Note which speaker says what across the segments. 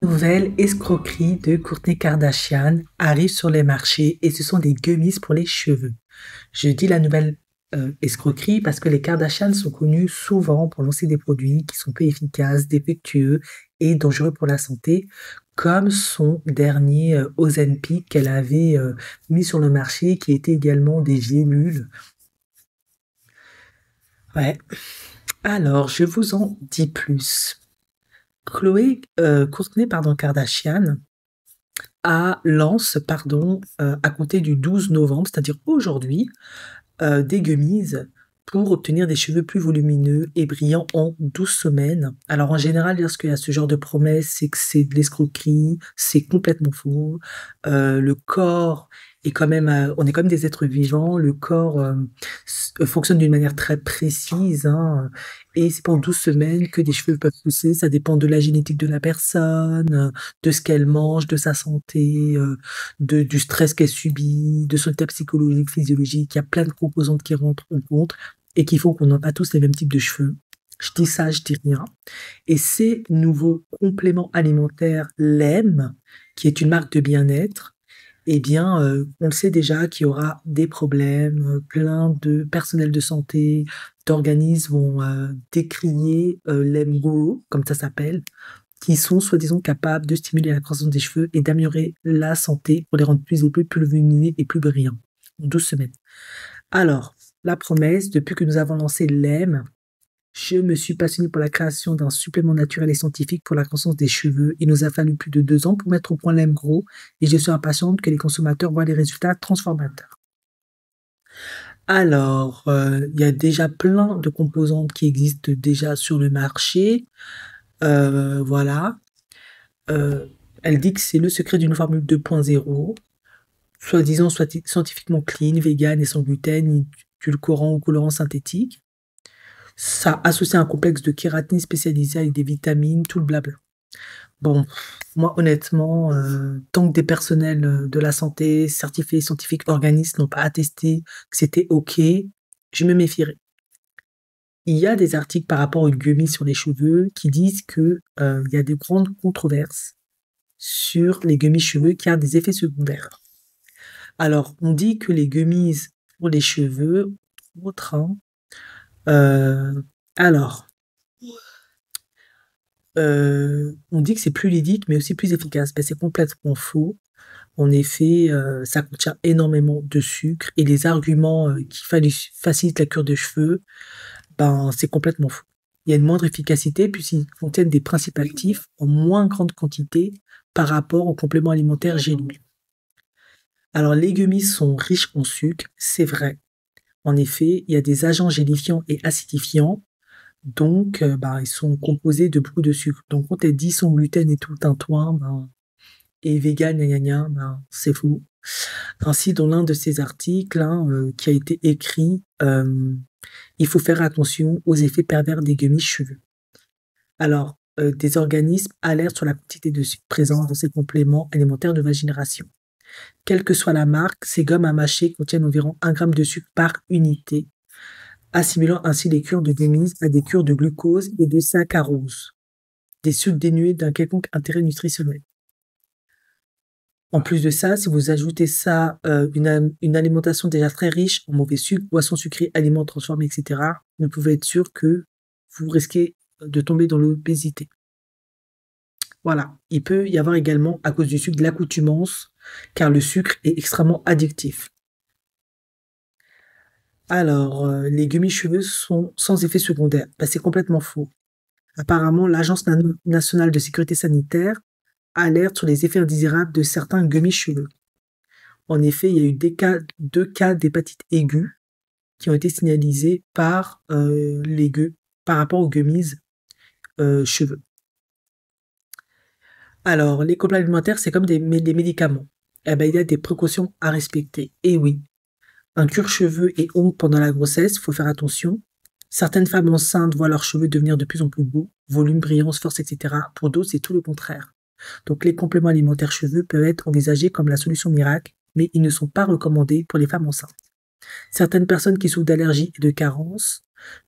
Speaker 1: Nouvelle escroquerie de Kourtney Kardashian arrive sur les marchés et ce sont des gummies pour les cheveux. Je dis la nouvelle escroquerie parce que les Kardashian sont connus souvent pour lancer des produits qui sont peu efficaces, défectueux et dangereux pour la santé, comme son dernier Ozempic qu'elle avait mis sur le marché, qui était également des gélules. Ouais. Alors, je vous en dis plus. Kourtney, Kardashian lance, à compter du 12 novembre, c'est-à-dire aujourd'hui, des gummies pour obtenir des cheveux plus volumineux et brillants en 12 semaines. Alors en général, lorsqu'il y a ce genre de promesse, c'est que c'est de l'escroquerie, c'est complètement faux. Le corps est quand même, on est quand même des êtres vivants, le corps fonctionne d'une manière très précise, hein, et c'est pendant 12 semaines que des cheveux peuvent pousser. Ça dépend de la génétique de la personne, de ce qu'elle mange, de sa santé, du stress qu'elle subit, de son état psychologique, physiologique. Il y a plein de composantes qui rentrent en compte et qui font qu'on n'a pas tous les mêmes types de cheveux. Je dis ça, je dis rien. Et ces nouveaux compléments alimentaires, l'EM, qui est une marque de bien-être, eh bien, on le sait déjà qu'il y aura des problèmes, plein de personnel de santé, d'organismes vont décrier l'EMGO, comme ça s'appelle, qui sont soi-disant capables de stimuler la croissance des cheveux et d'améliorer la santé pour les rendre plus épais, plus lumineux et plus brillants en 12 semaines. Alors, la promesse, depuis que nous avons lancé l'EM, je me suis passionnée pour la création d'un supplément naturel et scientifique pour la croissance des cheveux. Il nous a fallu plus de 2 ans pour mettre au point l'M Grow et je suis impatiente que les consommateurs voient les résultats transformateurs. Alors, il y a déjà plein de composantes qui existent déjà sur le marché. Voilà. Elle dit que c'est le secret d'une formule 2.0, soi-disant scientifiquement clean, vegan et sans gluten, édulcorant ou colorant synthétique. Ça associe un complexe de kératine spécialisé avec des vitamines, tout le blabla. Bon, moi honnêtement, tant que des personnels de la santé, certifiés, scientifiques, organismes n'ont pas attesté que c'était OK, je me méfierai. Il y a des articles par rapport aux gummies sur les cheveux qui disent que il y a de grandes controverses sur les gummies cheveux qui ont des effets secondaires. Alors, on dit que les gummies pour les cheveux, autres, hein, alors, on dit que c'est plus ludique, mais aussi plus efficace. Ben, c'est complètement faux. En effet, ça contient énormément de sucre et les arguments qui facilitent la cure de cheveux, ben, c'est complètement faux. Il y a une moindre efficacité puisqu'ils contiennent des principes actifs en moins grande quantité par rapport aux compléments alimentaires gélus. Alors, les gummies sont riches en sucre, c'est vrai. En effet, il y a des agents gélifiants et acidifiants. Donc, ils sont composés de beaucoup de sucre. Donc, quand elle dit sans gluten et tout le tintouin, et vegan, gna gna gna, c'est faux. Ainsi, dans l'un de ces articles, hein, qui a été écrit, il faut faire attention aux effets pervers des gummies cheveux. Alors, des organismes alertent sur la quantité de sucre présent dans ces compléments alimentaires de nouvelle génération. Quelle que soit la marque, ces gommes à mâcher contiennent environ 1 gramme de sucre par unité, assimilant ainsi les cures de gummies à des cures de glucose et de saccharose, des sucres dénués d'un quelconque intérêt nutritionnel. En plus de ça, si vous ajoutez ça, une alimentation déjà très riche en mauvais sucre, boissons sucrées, aliments transformés, etc., vous pouvez être sûr que vous risquez de tomber dans l'obésité. Voilà. Il peut y avoir également, à cause du sucre, de l'accoutumance, car le sucre est extrêmement addictif. Alors, les gummies cheveux sont sans effet secondaire. Ben, c'est complètement faux. Apparemment, l'Agence nationale de sécurité sanitaire alerte sur les effets indésirables de certains gummies cheveux. En effet, il y a eu 2 cas d'hépatite aiguë qui ont été signalisés par rapport aux gummies cheveux. Alors, les compléments alimentaires, c'est comme des médicaments. Eh ben, il y a des précautions à respecter. Et oui, un cure-cheveux et ongles pendant la grossesse, il faut faire attention. Certaines femmes enceintes voient leurs cheveux devenir de plus en plus beaux, volume, brillance, force, etc. Pour d'autres, c'est tout le contraire. Donc, les compléments alimentaires cheveux peuvent être envisagés comme la solution miracle, mais ils ne sont pas recommandés pour les femmes enceintes. Certaines personnes qui souffrent d'allergies et de carences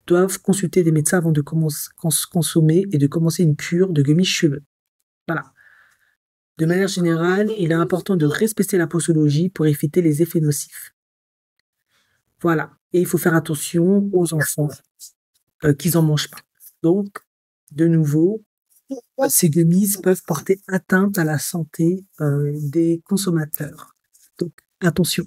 Speaker 1: doivent consulter des médecins avant de consommer et de commencer une cure de gummies cheveux. Voilà. De manière générale, il est important de respecter la posologie pour éviter les effets nocifs. Voilà. Et il faut faire attention aux enfants qu'ils en mangent pas. Donc, de nouveau, ces gummies peuvent porter atteinte à la santé des consommateurs. Donc, attention.